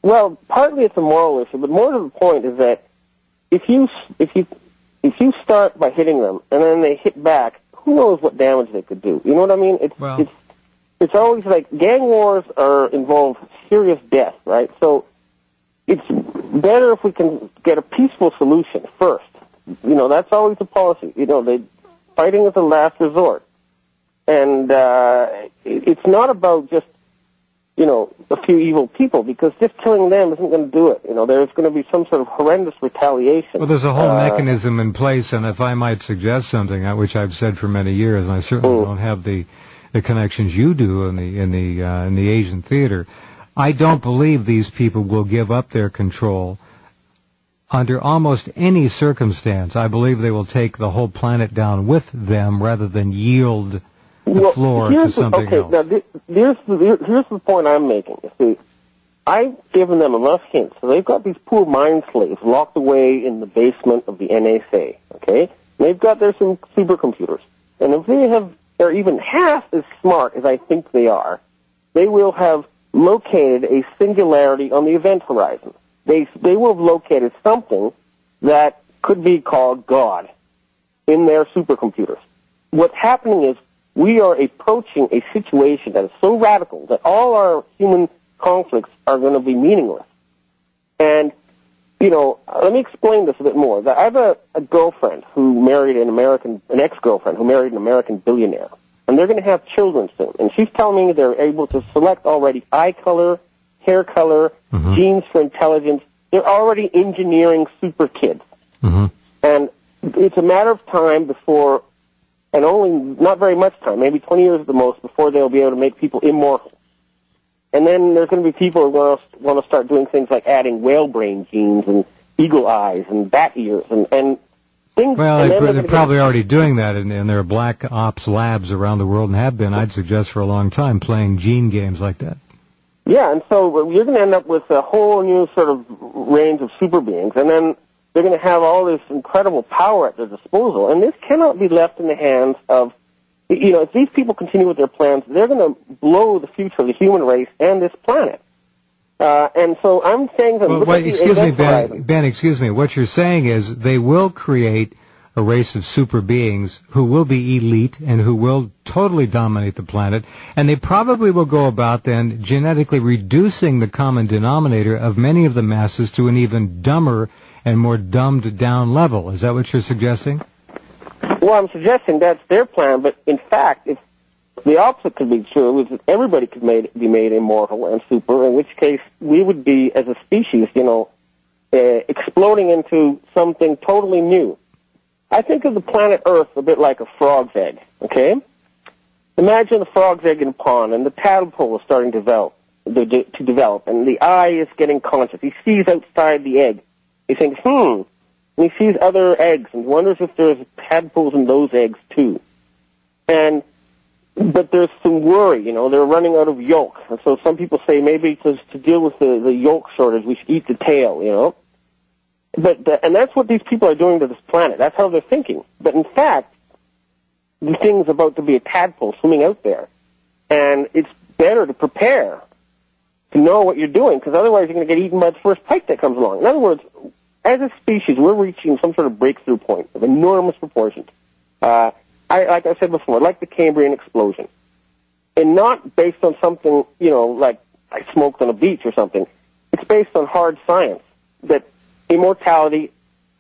Well, partly it's a moral issue, but more to the point is that if you start by hitting them and then they hit back, who knows what damage they could do? You know what I mean? It's always like gang wars involve serious death, right? So it's better if we can get a peaceful solution first. You know, that's always the policy. You know, fighting is a last resort. And it's not about just, you know, a few evil people, because just killing them isn't going to do it. You know, there's going to be some sort of horrendous retaliation. Well, there's a whole mechanism in place, and if I might suggest something, which I've said for many years, and I certainly don't have the connections you do in the Asian theater, I don't believe these people will give up their control under almost any circumstance. I believe they will take the whole planet down with them rather than yield the floor to something else. Now, here's the point I'm making. You see, I've given them enough hints. So they've got these poor mind slaves locked away in the basement of the NASA, okay? They've got their supercomputers. And if they're even half as smart as I think they are, they will have located a singularity on the event horizon. They will have located something that could be called God in their supercomputers. What's happening is we are approaching a situation that is so radical that all our human conflicts are going to be meaningless. And, you know, let me explain this a bit more. I have a girlfriend who married an ex-girlfriend who married an American billionaire. And they're going to have children soon. And she's telling me they're able to select already eye color, hair color, genes for intelligence. They're already engineering super kids. And it's a matter of time before, and only not very much time, maybe 20 years at the most, before they'll be able to make people immortal. And then there's going to be people who want to start doing things like adding whale brain genes and eagle eyes and bat ears and things. Well, they're probably already doing that in their black ops labs around the world, and have been, I'd suggest, for a long time, playing gene games like that. Yeah, and so you're going to end up with a whole new sort of range of super beings, and then they're going to have all this incredible power at their disposal, and this cannot be left in the hands of, you know, if these people continue with their plans, they're going to blow the future of the human race and this planet. And so I'm saying that... Well, excuse me, Ben, excuse me. What you're saying is they will create a race of super beings who will be elite and who will totally dominate the planet, and they probably will go about then genetically reducing the common denominator of many of the masses to an even dumber and more dumbed-down level. Is that what you're suggesting? Well, I'm suggesting that's their plan, but in fact, if the opposite could be true, is that everybody could be made immortal and super, in which case we would be, as a species, you know, exploding into something totally new. I think of the planet Earth a bit like a frog's egg, okay? Imagine the frog's egg in a pond, and the tadpole is starting to develop, and the eye is getting conscious. He sees outside the egg. He thinks, and he sees other eggs and wonders if there's tadpoles in those eggs too. But there's some worry, you know, they're running out of yolk. And so some people say maybe to deal with the yolk shortage, we should eat the tail, you know. And that's what these people are doing to this planet. That's how they're thinking. But in fact, the thing's about to be a tadpole swimming out there. And it's better to prepare to know what you're doing, because otherwise you're going to get eaten by the first pike that comes along. In other words, as a species, we're reaching some sort of breakthrough point of enormous proportions. Like I said before, like the Cambrian explosion. And not based on something, you know, like I smoked on a beach or something. It's based on hard science, that immortality,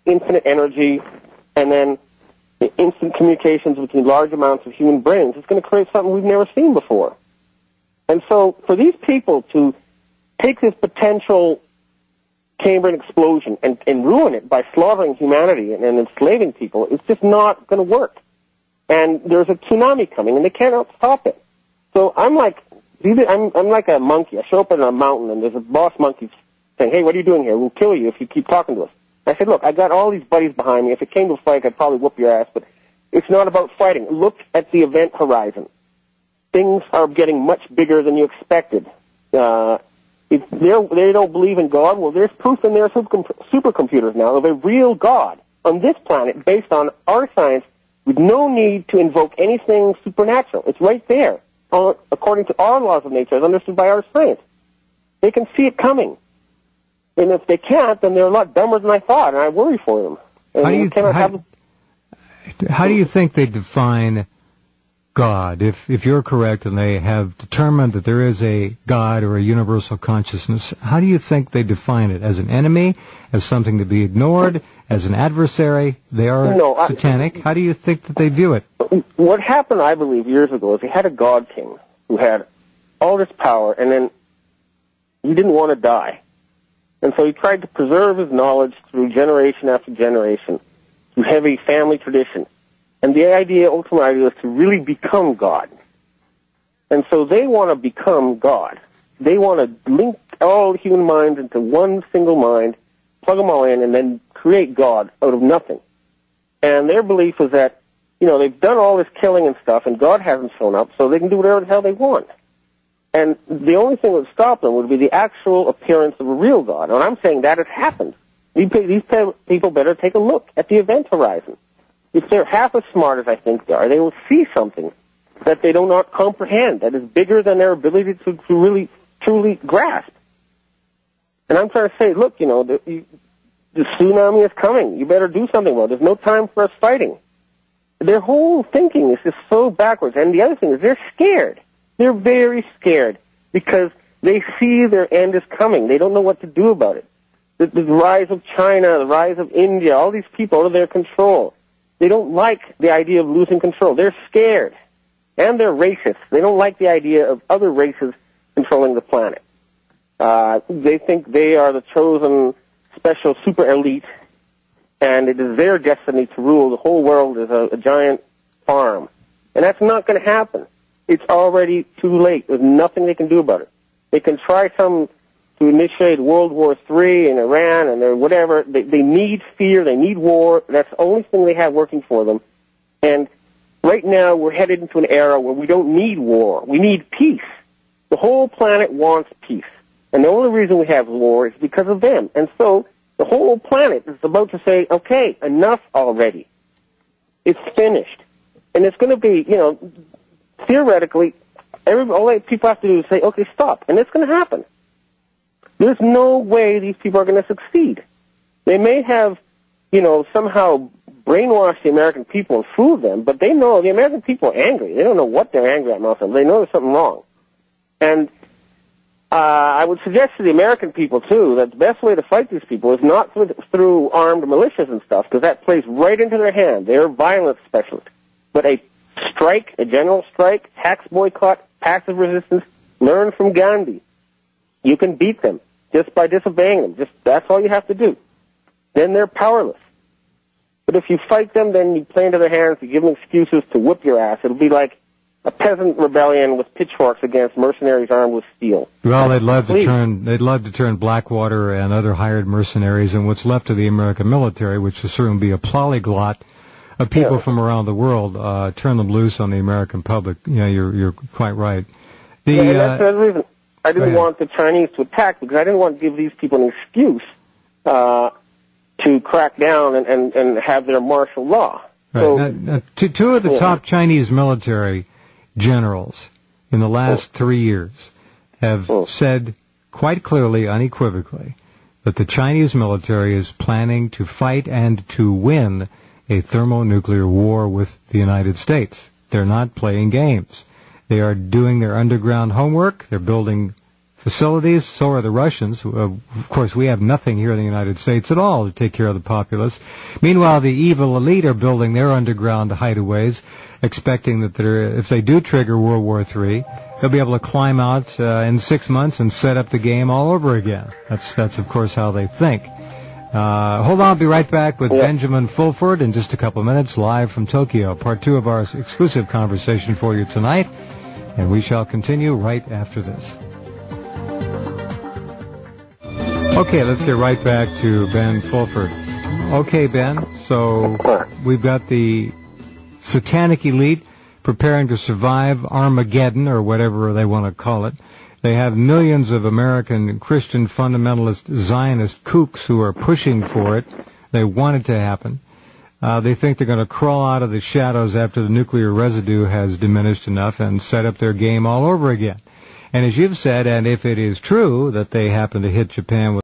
infinite energy, and then instant communications between large amounts of human brains is going to create something we've never seen before. And so for these people to take this potential Cambrian explosion and ruin it by slaughtering humanity and enslaving people, it's just not going to work. And there's a tsunami coming, and they cannot stop it. So I'm like a monkey. I show up on a mountain, and there's a boss monkey saying, "Hey, what are you doing here? We'll kill you if you keep talking to us." I said, "Look, I got all these buddies behind me. If it came to a fight, I'd probably whoop your ass, but it's not about fighting. Look at the event horizon. Things are getting much bigger than you expected. If they don't believe in God, well, there's proof in their supercomputers now of a real God on this planet based on our science with no need to invoke anything supernatural. It's right there, according to our laws of nature, as understood by our science. They can see it coming. And if they can't, then they're a lot dumber than I thought, and I worry for them. And how do you think they define God? If you're correct and they have determined that there is a God or a universal consciousness, how do you think they define it? As an enemy? As something to be ignored? As an adversary? They are satanic. How do you think that they view it? What happened, I believe, years ago is they had a God king who had all this power, and then he didn't want to die. And so he tried to preserve his knowledge through generation after generation, through heavy family tradition. And the idea ultimately was to really become God. And so they want to become God. They want to link all human minds into one single mind, plug them all in, and then create God out of nothing. And their belief is that, they've done all this killing and stuff, and God hasn't shown up, so they can do whatever the hell they want. And the only thing that would stop them would be the actual appearance of a real God. And I'm saying that has happened. These people better take a look at the event horizon. If they're half as smart as I think they are, they will see something that they do not comprehend, that is bigger than their ability to really, truly grasp. And I'm trying to say, look, the tsunami is coming. You better do something about it. There's no time for us fighting. Their whole thinking is just so backwards. And the other thing is they're scared. They're very scared because they see their end is coming. They don't know what to do about it. The rise of China, the rise of India, all these people out of their control. They don't like the idea of losing control. They're scared. And they're racist. They don't like the idea of other races controlling the planet. They think they are the chosen special super elite, and it is their destiny to rule the whole world as a giant farm. And that's not going to happen. It's already too late. There's nothing they can do about it. They can try to initiate World War III in Iran and whatever. They need fear. They need war. That's the only thing they have working for them. And right now we're headed into an era where we don't need war. We need peace. The whole planet wants peace. And the only reason we have war is because of them. And so the whole planet is about to say, okay, enough already. It's finished. And it's going to be, theoretically, all that people have to do is say, okay, stop. And it's going to happen. There's no way these people are going to succeed. They may have, somehow brainwashed the American people and fooled them, but they know the American people are angry. They don't know what they're angry at most of them. They know there's something wrong. And I would suggest to the American people, too, that the best way to fight these people is not through armed militias and stuff, because that plays right into their hand. They're violence specialists. But a strike, a general strike, tax boycott, passive resistance, learn from Gandhi. You can beat them just by disobeying them. That's all you have to do. Then they're powerless. But if you fight them, then you play into their hands, you give them excuses to whip your ass. It'll be like a peasant rebellion with pitchforks against mercenaries armed with steel. Well, they'd love to turn Blackwater and other hired mercenaries and what's left of the American military, which will certainly be a polyglot of people from around the world, turn them loose on the American public. You're quite right. And that's the reason I didn't want the Chinese to attack, because I didn't want to give these people an excuse to crack down and have their martial law. Right. So, now, two of the top Chinese military generals in the last 3 years have said quite clearly, unequivocally, that the Chinese military is planning to fight and to win a thermonuclear war with the United States. They're not playing games. They are doing their underground homework. They're building facilities. So are the Russians. Of course, we have nothing here in the United States at all to take care of the populace. Meanwhile, the evil elite are building their underground hideaways, expecting that if they do trigger World War III, they'll be able to climb out in 6 months and set up the game all over again. That's of course, how they think. Hold on, I'll be right back with Benjamin Fulford in just a couple of minutes, live from Tokyo. Part 2 of our exclusive conversation for you tonight, and we shall continue right after this. Okay, let's get right back to Ben Fulford. Okay, Ben, so we've got the satanic elite preparing to survive Armageddon, or whatever they want to call it. They have millions of American Christian fundamentalist Zionist kooks who are pushing for it. They want it to happen. They think they're going to crawl out of the shadows after the nuclear residue has diminished enough and set up their game all over again. And as you've said, and if it is true that they happen to hit Japan with